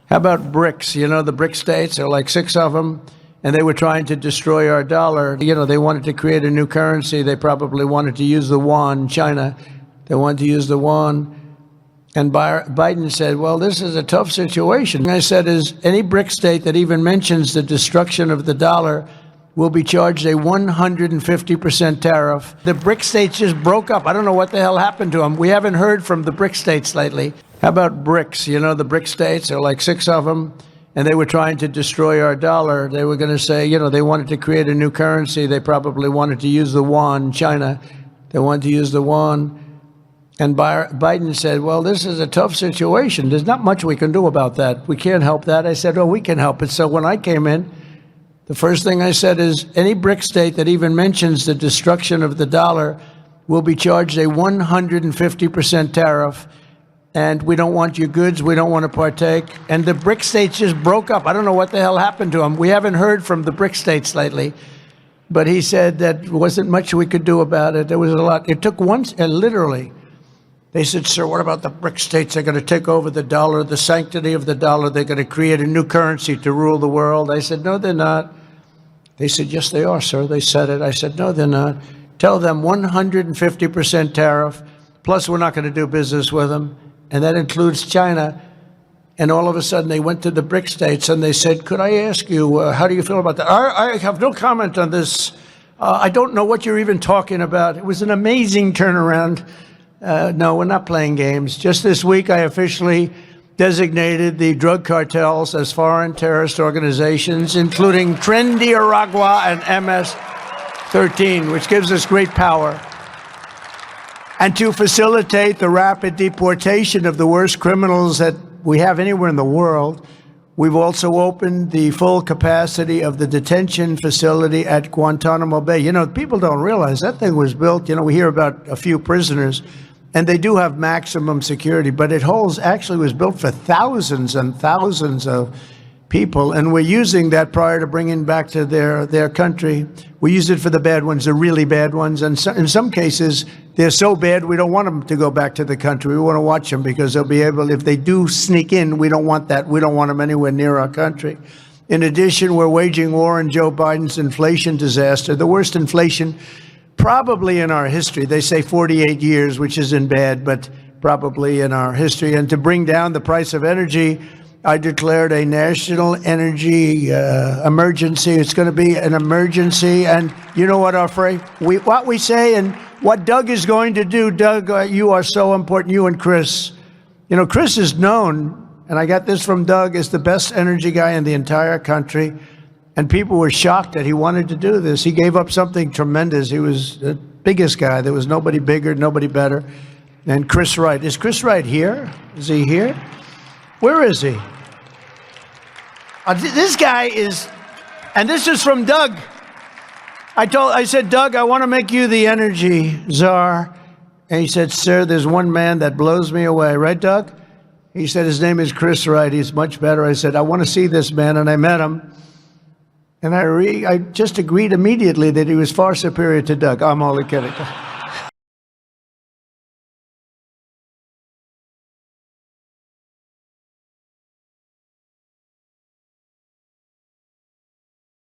How about BRICS? You know, the BRICS states, there are like 6 of them, and they were trying to destroy our dollar. You know, they wanted to create a new currency. They probably wanted to use the yuan, China. They wanted to use the yuan. And Biden said, well, this is a tough situation. And I said, is any BRICS state that even mentions the destruction of the dollar will be charged a 150% tariff. The BRICS states just broke up. I don't know what the hell happened to them. We haven't heard from the BRICS states lately. How about BRICS? You know, the BRICS states, there are like 6 of them, and they were trying to destroy our dollar. They were going to say, you know, they wanted to create a new currency. They probably wanted to use the yuan, China. They wanted to use the yuan. And Biden said, well, this is a tough situation. There's not much we can do about that. We can't help that. I said, oh, we can help it. So when I came in, the first thing I said is any BRICS state that even mentions the destruction of the dollar will be charged a 150% tariff. And we don't want your goods. We don't want to partake. And the BRICS states just broke up. I don't know what the hell happened to them. We haven't heard from the BRICS states lately. But he said that there wasn't much we could do about it. There was a lot. It took once, and literally, they said, sir, what about the BRICS states? They're going to take over the dollar, the sanctity of the dollar. They're going to create a new currency to rule the world. I said, no, they're not. They said, yes, they are, sir. They said it. I said, no, they're not. Tell them 150% tariff, plus we're not going to do business with them. And that includes China. And all of a sudden, they went to the BRICS states and they said, could I ask you, how do you feel about that? I have no comment on this. I don't know what you're even talking about. It was an amazing turnaround. No, we're not playing games. Just this week, I officially designated the drug cartels as foreign terrorist organizations, including Trendy Aragua and MS-13, which gives us great power. And to facilitate the rapid deportation of the worst criminals that we have anywhere in the world, we've also opened the full capacity of the detention facility at Guantanamo Bay. You know, people don't realize that thing was built, you know, we hear about a few prisoners, and they do have maximum security, but it actually was built for thousands and thousands of people, and we're using that prior to bringing back to their country. We use it for the bad ones, the really bad ones, and so, in some cases, they're so bad we don't want them to go back to the country. We want to watch them because they'll be able, if they do sneak in, we don't want that. We don't want them anywhere near our country. In addition, we're waging war on Joe Biden's inflation disaster, the worst inflation probably in our history. They say 48 years, which isn't bad, but probably in our history. And to bring down the price of energy, I declared a national energy emergency. It's going to be an emergency. And you know what what we say and what Doug is going to do. Doug, you are so important, you and Chris. You know, Chris is known, and I got this from Doug, as the best energy guy in the entire country. And people were shocked that he wanted to do this. He gave up something tremendous. He was the biggest guy. There was nobody bigger, nobody better. And Chris Wright. Is Chris Wright here? Is he here? Where is he? This guy is, and this is from Doug. I said, Doug, I want to make you the energy czar. And he said, sir, there's one man that blows me away. Right, Doug? He said, his name is Chris Wright. He's much better. I said, I want to see this man. And I met him. And I just agreed immediately that he was far superior to Doug. I'm only kidding.